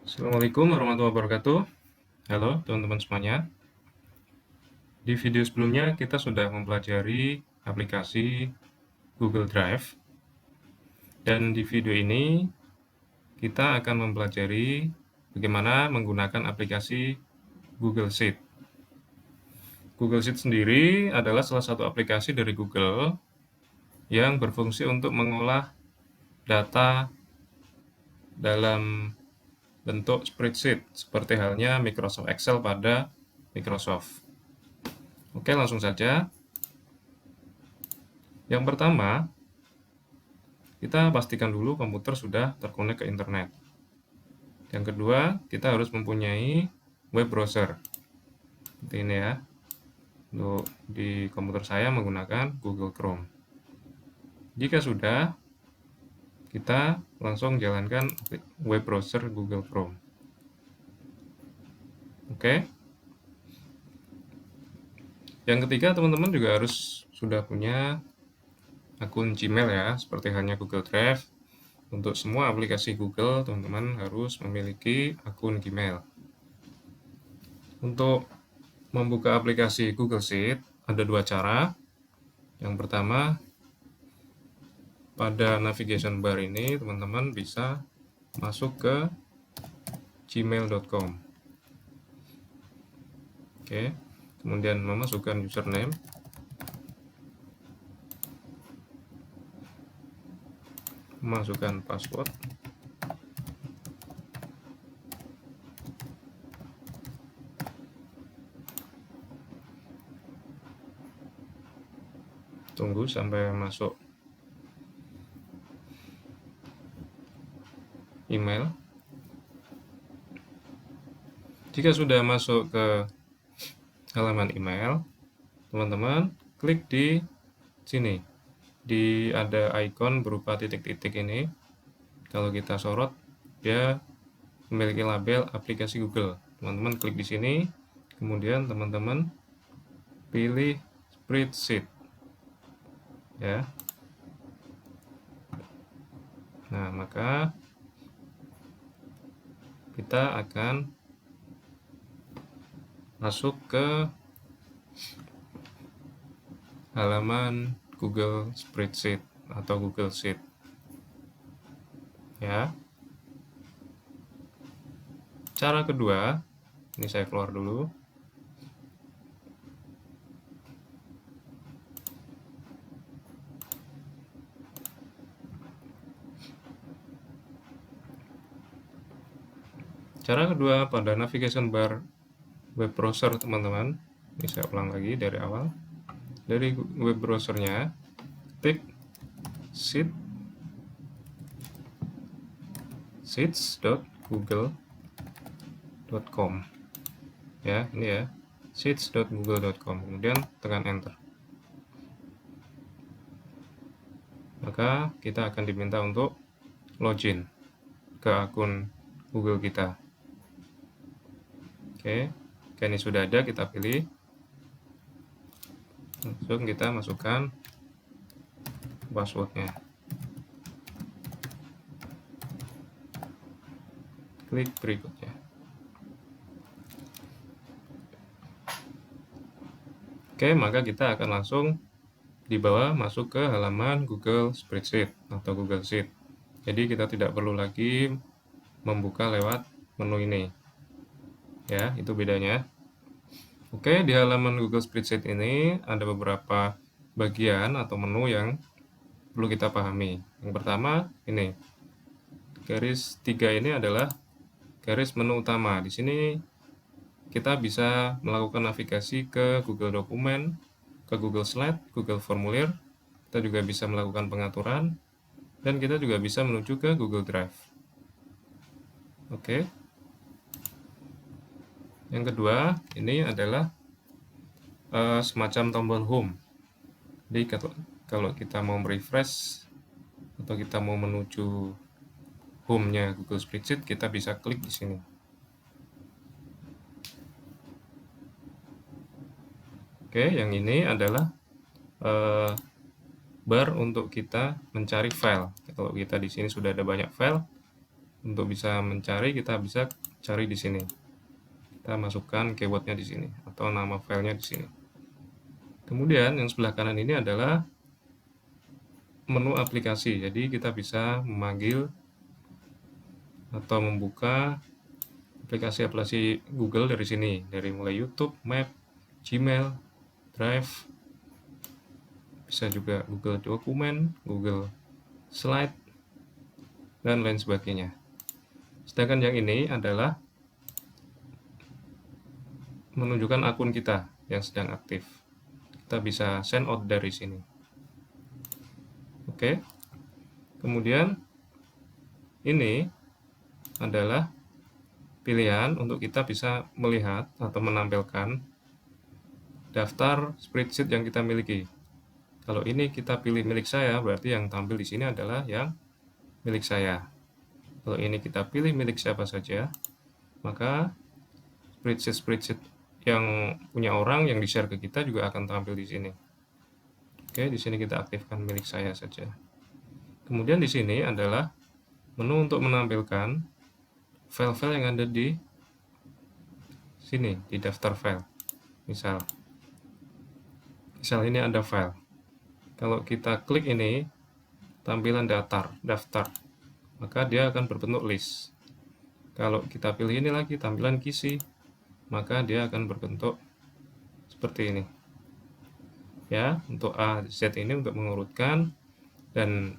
Assalamualaikum warahmatullahi wabarakatuh. Halo teman-teman semuanya. Di video sebelumnya kita sudah mempelajari aplikasi Google Drive. Dan di video ini kita akan mempelajari bagaimana menggunakan aplikasi Google Sheet. Google Sheet sendiri adalah salah satu aplikasi dari Google yang berfungsi untuk mengolah data dalam bentuk spreadsheet seperti halnya Microsoft Excel pada Microsoft. Oke, langsung saja. Yang pertama, kita pastikan dulu komputer sudah terkonek ke internet. Yang kedua, kita harus mempunyai web browser. Seperti ini ya. Untuk di komputer saya menggunakan Google Chrome. Jika sudah, kita langsung jalankan web browser Google Chrome. Oke. Yang ketiga, teman-teman juga harus sudah punya akun Gmail ya, seperti halnya Google Drive. Untuk semua aplikasi Google, teman-teman harus memiliki akun Gmail. Untuk membuka aplikasi Google Sheet, ada dua cara. Yang pertama, pada navigation bar ini, teman-teman bisa masuk ke gmail.com. Oke, kemudian memasukkan username. Memasukkan password. Tunggu sampai masuk email. Jika sudah masuk ke halaman email, teman-teman klik di sini. Ada icon berupa titik-titik ini. Kalau kita sorot, dia memiliki label aplikasi Google. Teman-teman klik di sini, kemudian teman-teman pilih spreadsheet. Ya. Nah, maka kita akan masuk ke halaman Google Spreadsheet atau Google Sheet. Ya. Cara kedua, ini saya keluar dulu. Cara kedua pada navigation bar web browser teman-teman. Ini saya ulang lagi dari awal. Dari web browsernya, klik sheets.google.com. Ya, ini ya. sheets.google.com. Kemudian tekan enter. Maka kita akan diminta untuk login ke akun Google kita. Oke, ini sudah ada, kita pilih. Langsung kita masukkan passwordnya. Klik berikutnya. Oke, maka kita akan langsung dibawa masuk ke halaman Google Spreadsheet atau Google Sheet. Jadi kita tidak perlu lagi membuka lewat menu ini. Ya, itu bedanya. Oke, di halaman Google Spreadsheet ini ada beberapa bagian atau menu yang perlu kita pahami. Yang pertama, ini. Garis 3 ini adalah garis menu utama. Di sini kita bisa melakukan navigasi ke Google Dokumen, ke Google Slide, Google Formulir. Kita juga bisa melakukan pengaturan, dan kita juga bisa menuju ke Google Drive. Oke. Yang kedua, ini adalah semacam tombol home. Jadi kalau kita mau refresh atau kita mau menuju home-nya Google Spreadsheet, kita bisa klik di sini. Oke, yang ini adalah bar untuk kita mencari file. Kalau kita di sini sudah ada banyak file, Untuk bisa mencari, kita bisa cari di sini. Kita masukkan keywordnya di sini atau nama filenya di sini. Kemudian yang sebelah kanan ini adalah menu aplikasi. Jadi kita bisa memanggil atau membuka aplikasi-aplikasi Google dari sini, dari mulai YouTube, Map, Gmail, Drive, bisa juga Google Dokumen, Google Slide, dan lain sebagainya. Sedangkan yang ini adalah menunjukkan akun kita yang sedang aktif. Kita bisa sign out dari sini. Oke. Kemudian ini adalah pilihan untuk kita bisa melihat atau menampilkan daftar spreadsheet yang kita miliki. Kalau ini kita pilih milik saya, berarti yang tampil di sini adalah yang milik saya. Kalau ini kita pilih milik siapa saja, maka spreadsheet yang punya orang yang di-share ke kita juga akan tampil di sini. Oke, di sini kita aktifkan milik saya saja. Kemudian di sini adalah menu untuk menampilkan file-file yang ada di sini, di daftar file. Misal ini ada file. Kalau kita klik ini, tampilan daftar, maka dia akan berbentuk list. Kalau kita pilih ini lagi, tampilan kisi, maka dia akan berbentuk seperti ini. Ya, untuk A, Z ini untuk mengurutkan, dan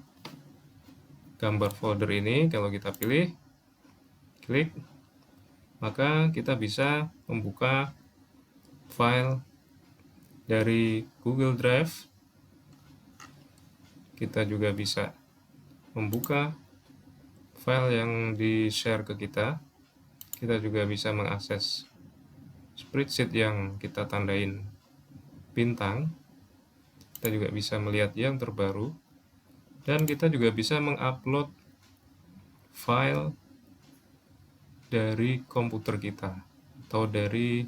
gambar folder ini kalau kita pilih, klik, maka kita bisa membuka file dari Google Drive. Kita juga bisa membuka file yang di-share ke kita. Kita juga bisa mengakses spreadsheet yang kita tandain bintang. Kita juga bisa melihat yang terbaru. Dan kita juga bisa mengupload file dari komputer kita atau dari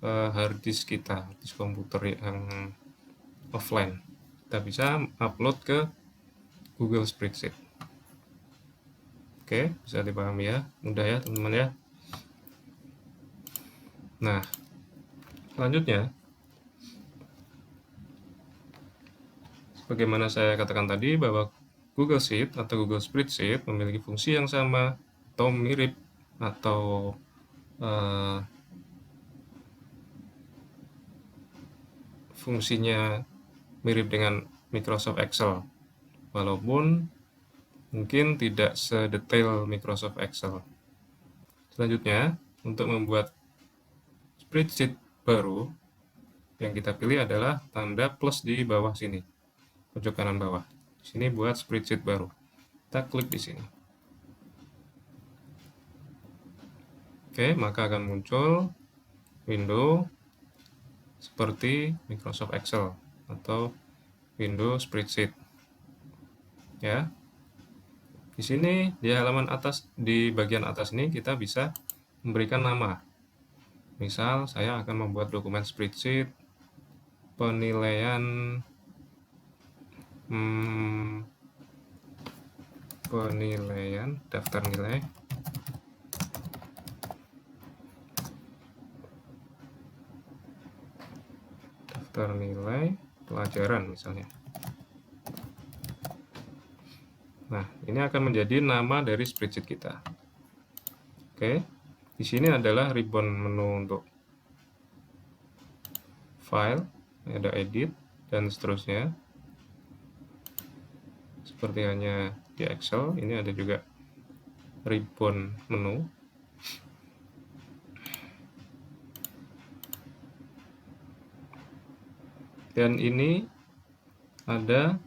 hard disk kita, disk komputer yang offline. Kita bisa upload ke Google Spreadsheet. Oke, bisa dipahami ya, mudah ya teman-teman ya. Nah, selanjutnya, sebagaimana saya katakan tadi bahwa Google Sheet atau Google Spreadsheet memiliki fungsi yang sama atau mirip atau fungsinya mirip dengan Microsoft Excel, walaupun mungkin tidak sedetail Microsoft Excel. Selanjutnya, untuk membuat spreadsheet baru, yang kita pilih adalah tanda plus di bawah sini, pojok kanan bawah. Di sini buat spreadsheet baru. Kita klik di sini. Oke, maka akan muncul window seperti Microsoft Excel atau window spreadsheet. Ya. Di sini di halaman atas, di bagian atas ini kita bisa memberikan nama. Misal saya akan membuat dokumen spreadsheet penilaian daftar nilai pelajaran misalnya. Nah, ini akan menjadi nama dari spreadsheet kita. Oke, di sini adalah ribbon menu untuk file, ada edit, dan seterusnya. Seperti hanya di Excel, ini ada juga ribbon menu. Dan ini ada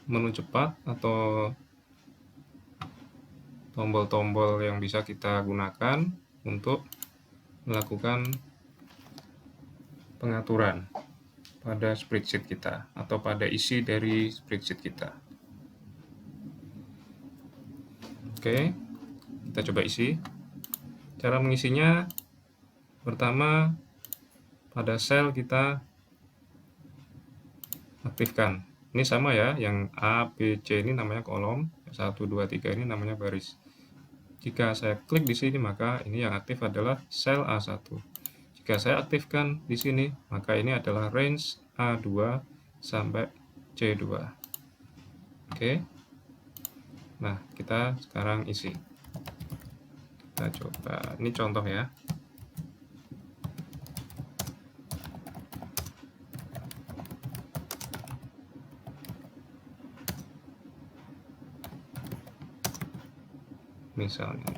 menu cepat atau tombol-tombol yang bisa kita gunakan untuk melakukan pengaturan pada spreadsheet kita atau pada isi dari spreadsheet kita. Oke, kita coba isi. Cara mengisinya, pertama pada sel kita aktifkan Ini sama ya, yang A, B, C ini namanya kolom, 1, 2, 3 ini namanya baris. Jika saya klik di sini, maka ini yang aktif adalah sel A1. Jika saya aktifkan di sini, maka ini adalah range A2 sampai C2. Oke. Nah, kita sekarang isi. Kita coba, ini contoh ya. Misalnya.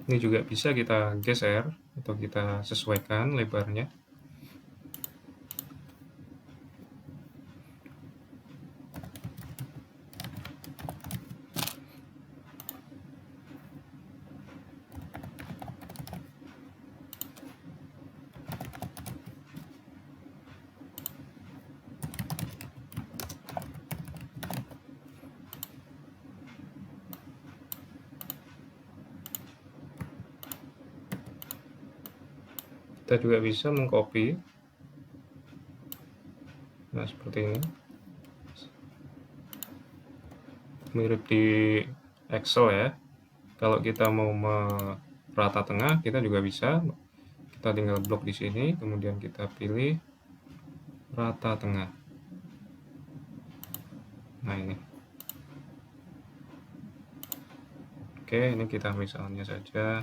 Ini juga bisa kita geser atau kita sesuaikan lebarnya. Kita juga bisa mengcopy. Nah, seperti ini. Mirip di Excel ya. Kalau kita mau merata tengah, kita juga bisa. Kita tinggal blok di sini, kemudian kita pilih rata tengah. Nah, ini. Oke, ini kita misalnya saja.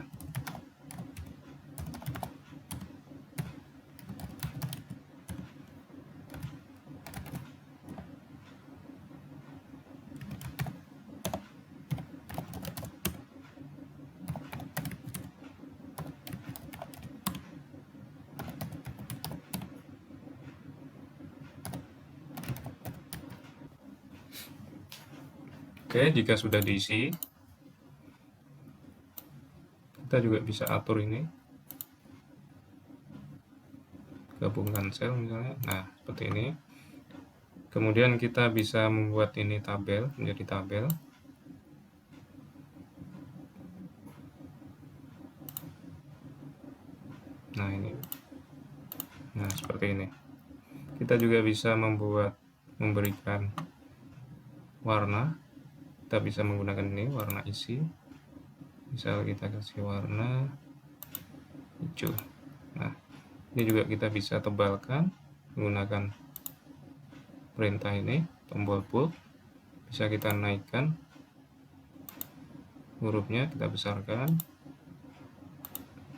Oke, jika sudah diisi, kita juga bisa atur ini. Gabungkan sel misalnya. Nah, seperti ini. Kemudian kita bisa membuat ini tabel, menjadi tabel. Nah, ini. Nah, seperti ini. Kita juga bisa memberikan warna. Kita bisa menggunakan ini, warna isi. Misal kita kasih warna hijau. Nah, ini juga kita bisa tebalkan menggunakan perintah ini, tombol bold. Bisa kita naikkan hurufnya, kita besarkan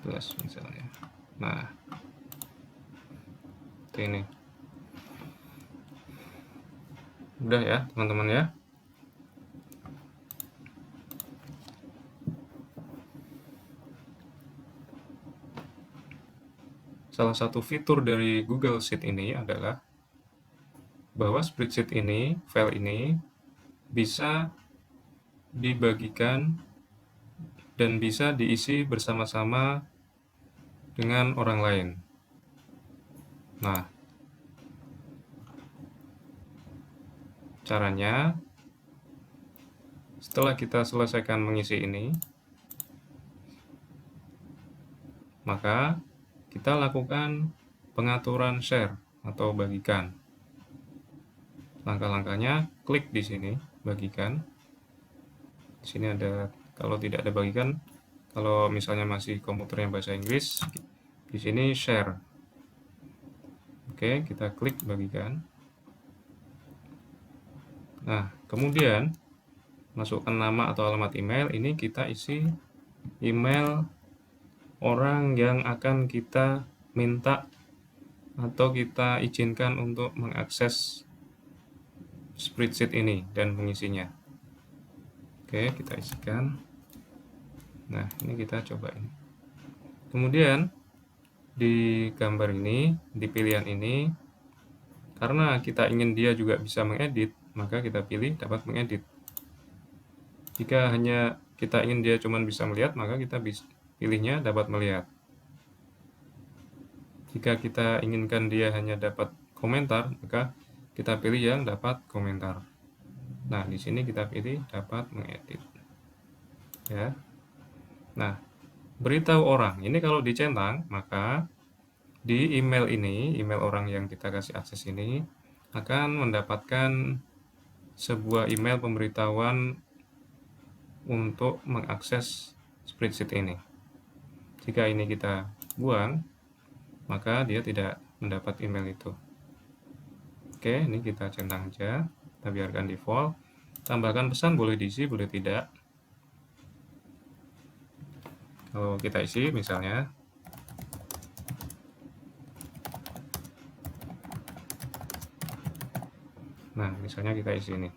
plus misalnya. Nah, seperti ini. Udah ya teman-teman ya. Salah satu fitur dari Google Sheet ini adalah bahwa spreadsheet ini, file ini bisa dibagikan dan bisa diisi bersama-sama dengan orang lain. Nah, caranya setelah kita selesaikan mengisi ini, maka kita lakukan pengaturan share atau bagikan. Langkah-langkahnya, klik di sini, bagikan. Di sini ada, kalau tidak ada bagikan, kalau misalnya masih komputernya bahasa Inggris, di sini share. Oke, kita klik bagikan. Nah, kemudian masukkan nama atau alamat email. Ini kita isi email orang yang akan kita minta atau kita izinkan untuk mengakses spreadsheet ini dan mengisinya. Oke, kita isikan. Nah, ini kita coba ini. Kemudian di gambar ini, di pilihan ini, karena kita ingin dia juga bisa mengedit, maka kita pilih dapat mengedit. Jika hanya kita ingin dia cuma bisa melihat, maka kita pilihnya dapat melihat. Jika kita inginkan dia hanya dapat komentar, maka kita pilih yang dapat komentar. Nah, di sini kita pilih dapat mengedit. Ya. Nah, beritahu orang. Ini kalau dicentang, maka di email ini, email orang yang kita kasih akses ini akan mendapatkan sebuah email pemberitahuan untuk mengakses spreadsheet ini. Jika ini kita buang, maka dia tidak mendapat email itu. Oke, ini kita centang aja, kita biarkan default. Tambahkan pesan boleh diisi, boleh tidak. Kalau kita isi misalnya, nah misalnya kita isi ini.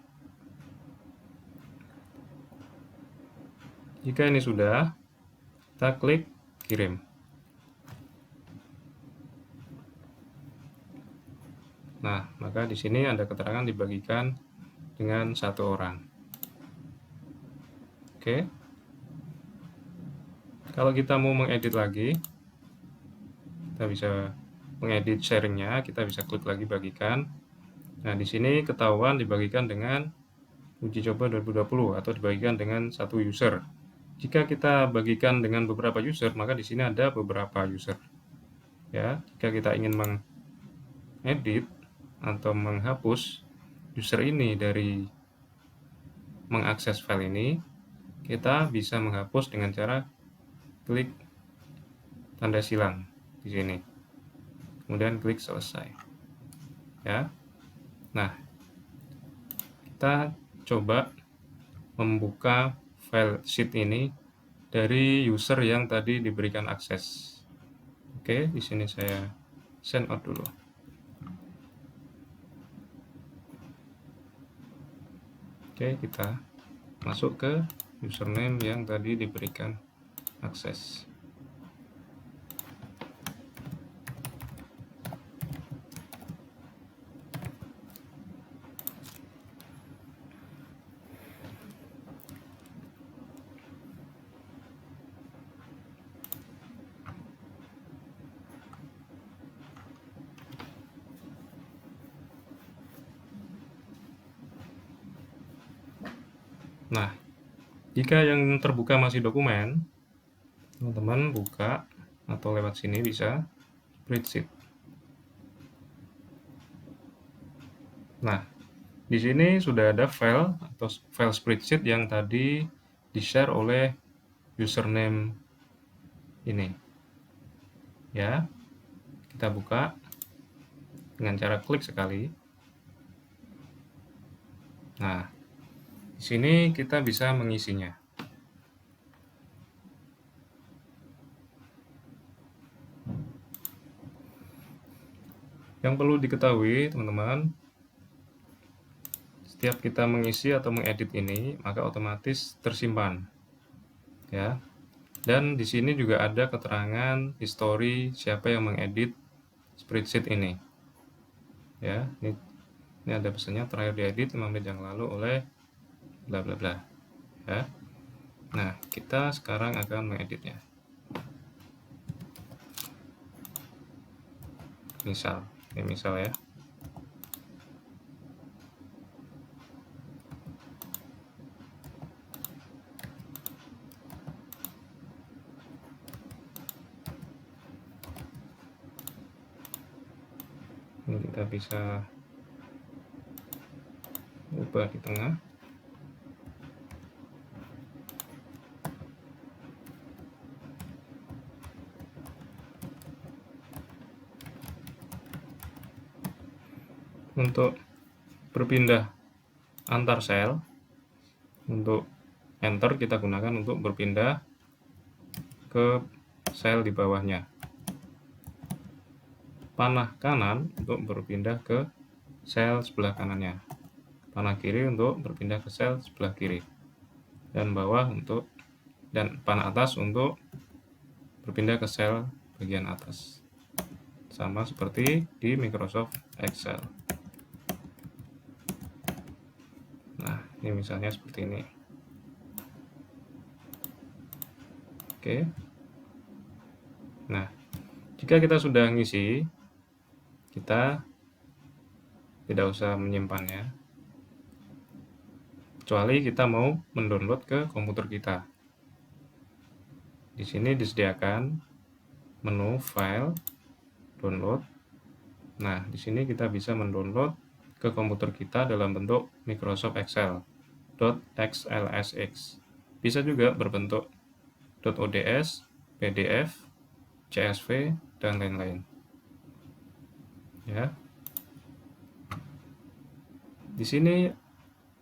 Jika ini sudah, kita klik kirim. Nah, maka di sini ada keterangan dibagikan dengan satu orang. Oke. Kalau kita mau mengedit lagi, kita bisa mengedit sharingnya, kita bisa klik lagi bagikan. Nah, di sini ketahuan dibagikan dengan uji coba 2020 atau dibagikan dengan satu user. Jika kita bagikan dengan beberapa user, maka di sini ada beberapa user. Ya, jika kita ingin mengedit atau menghapus user ini dari mengakses file ini, kita bisa menghapus dengan cara klik tanda silang di sini. Kemudian klik selesai. Ya. Nah, kita coba membuka file sheet ini dari user yang tadi diberikan akses. Oke, di sini saya send out dulu. Oke, kita masuk ke username yang tadi diberikan akses. Nah, jika yang terbuka masih dokumen, teman-teman buka atau lewat sini bisa spreadsheet. Nah, di sini sudah ada file atau file spreadsheet yang tadi di-share oleh username ini. Ya, kita buka dengan cara klik sekali. Nah, di sini kita bisa mengisinya. Yang perlu diketahui, teman-teman, setiap kita mengisi atau mengedit ini, maka otomatis tersimpan. Ya. Dan di sini juga ada keterangan history siapa yang mengedit spreadsheet ini. Ya, ini ada pesannya terakhir diedit 5 menit yang lalu oleh bla bla bla. Ya. Nah, kita sekarang akan mengeditnya. Ini misal ya. Ini kita bisa ubah di tengah. Untuk berpindah antar sel, untuk enter kita gunakan untuk berpindah ke sel di bawahnya. Panah kanan untuk berpindah ke sel sebelah kanannya. Panah kiri untuk berpindah ke sel sebelah kiri. Dan bawah dan panah atas untuk berpindah ke sel bagian atas. Sama seperti di Microsoft Excel. Nah, ini misalnya seperti ini. Oke. Nah, jika kita sudah ngisi, kita tidak usah menyimpannya, kecuali kita mau mendownload ke komputer kita. Di sini disediakan menu file, download. Nah, di sini kita bisa mendownload ke komputer kita dalam bentuk Microsoft Excel .xlsx. Bisa juga berbentuk .ods, PDF, CSV, dan lain-lain. Ya. Di sini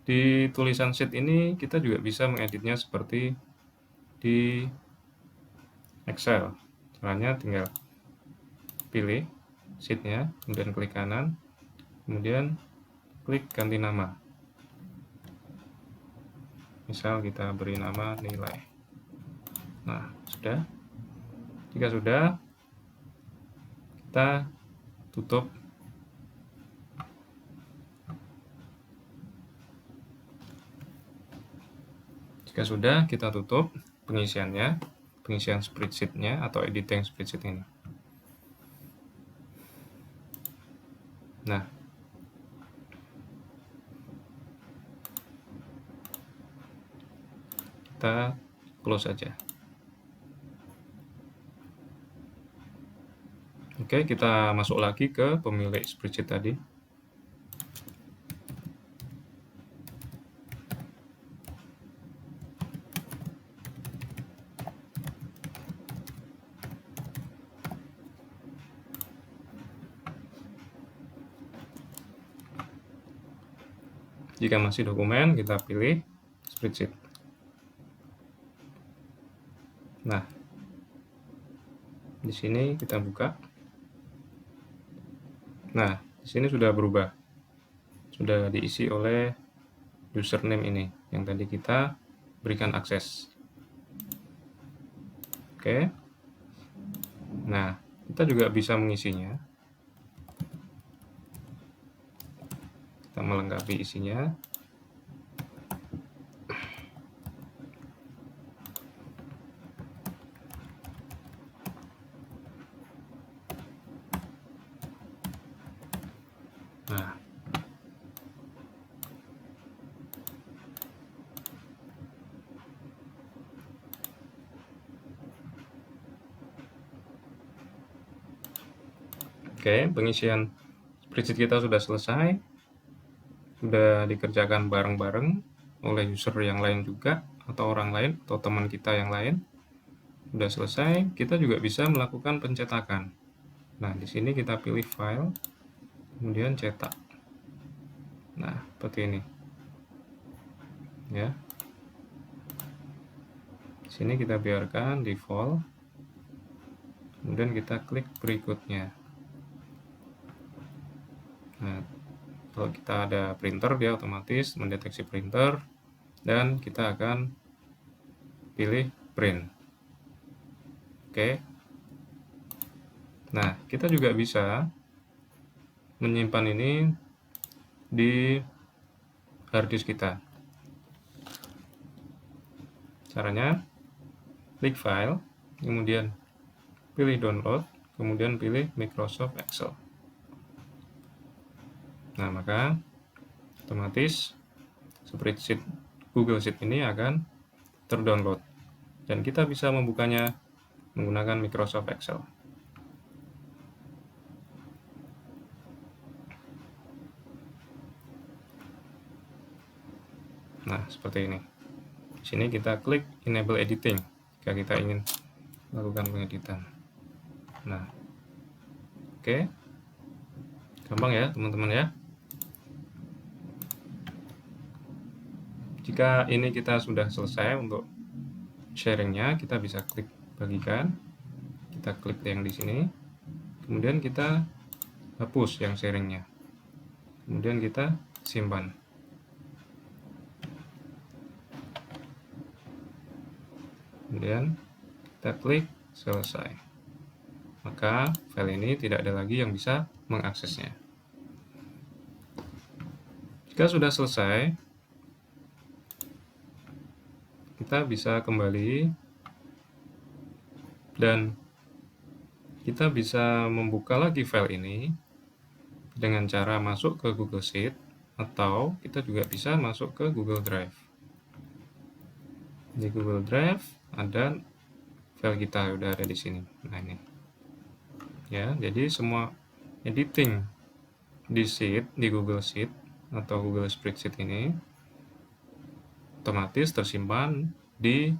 di tulisan sheet ini kita juga bisa mengeditnya seperti di Excel. Caranya tinggal pilih sheet-nya, kemudian klik kanan, kemudian klik ganti nama. Misal kita beri nama nilai. Nah, sudah. Jika sudah, kita tutup. Jika sudah, kita tutup pengisiannya, pengisian spreadsheet-nya atau editing spreadsheet ini. Nah, kita close saja. Oke, kita masuk lagi ke pemilik spreadsheet tadi. Jika masih dokumen, kita pilih spreadsheet. Nah, di sini kita buka. Nah, di sini sudah berubah. Sudah diisi oleh username ini yang tadi kita berikan akses. Oke. Nah, kita juga bisa mengisinya. Kita melengkapi isinya. Nah, oke, pengisian spreadsheet kita sudah selesai. Sudah dikerjakan bareng-bareng oleh user yang lain juga, atau orang lain, atau teman kita yang lain. Sudah selesai, kita juga bisa melakukan pencetakan. Nah, di sini kita pilih file, kemudian cetak. Nah, seperti ini. Ya. Di sini kita biarkan default. Kemudian kita klik berikutnya. Nah, kalau kita ada printer, dia otomatis mendeteksi printer dan kita akan pilih print. Oke. Nah, kita juga bisa menyimpan ini di harddisk kita. Caranya, klik file, kemudian pilih download, kemudian pilih Microsoft Excel. Nah, maka otomatis spreadsheet Google Sheet ini akan terdownload dan kita bisa membukanya menggunakan Microsoft Excel. Nah, seperti ini. Di sini kita klik enable editing jika kita ingin melakukan pengeditan. Nah, oke. Gampang ya, teman-teman ya. Jika ini kita sudah selesai untuk sharingnya, kita bisa klik bagikan. Kita klik yang di sini. Kemudian kita hapus yang sharingnya. Kemudian kita simpan. Kemudian kita klik selesai. Maka file ini tidak ada lagi yang bisa mengaksesnya. Jika sudah selesai, kita bisa kembali dan kita bisa membuka lagi file ini dengan cara masuk ke Google Sheet, atau kita juga bisa masuk ke Google Drive. Di Google Drive ada file kita udah ada di sini. Nah, ini. Ya, jadi semua editing di Sheet, di Google Sheet atau Google Spreadsheet ini otomatis tersimpan di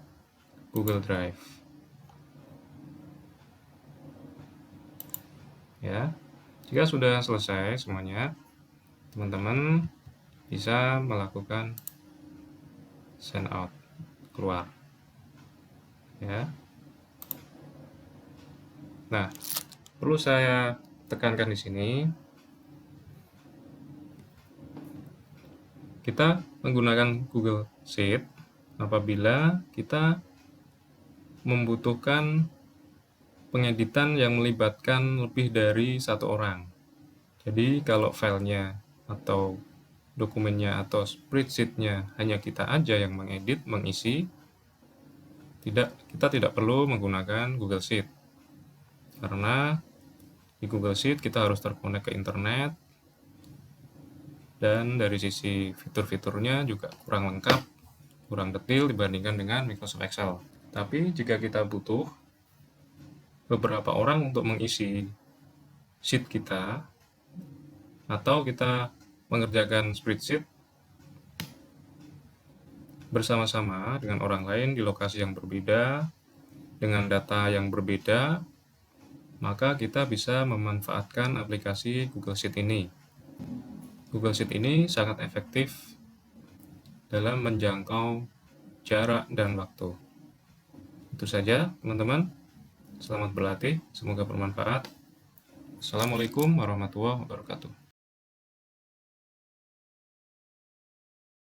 Google Drive. Ya. Jika sudah selesai semuanya, teman-teman bisa melakukan sign out, keluar. Ya. Nah, perlu saya tekankan di sini, kita menggunakan Google Sheet apabila kita membutuhkan pengeditan yang melibatkan lebih dari satu orang. Jadi kalau filenya atau dokumennya atau spreadsheet-nya hanya kita aja yang mengedit, mengisi, kita tidak perlu menggunakan Google Sheet. Karena di Google Sheet kita harus terkonek ke internet, dan dari sisi fitur-fiturnya juga kurang lengkap, kurang detail dibandingkan dengan Microsoft Excel. Tapi jika kita butuh beberapa orang untuk mengisi sheet kita, atau kita mengerjakan spreadsheet bersama-sama dengan orang lain di lokasi yang berbeda, dengan data yang berbeda, maka kita bisa memanfaatkan aplikasi Google Sheet ini. Google Sheet ini sangat efektif dalam menjangkau jarak dan waktu. Itu saja, teman-teman. Selamat berlatih, semoga bermanfaat. Assalamualaikum warahmatullahi wabarakatuh.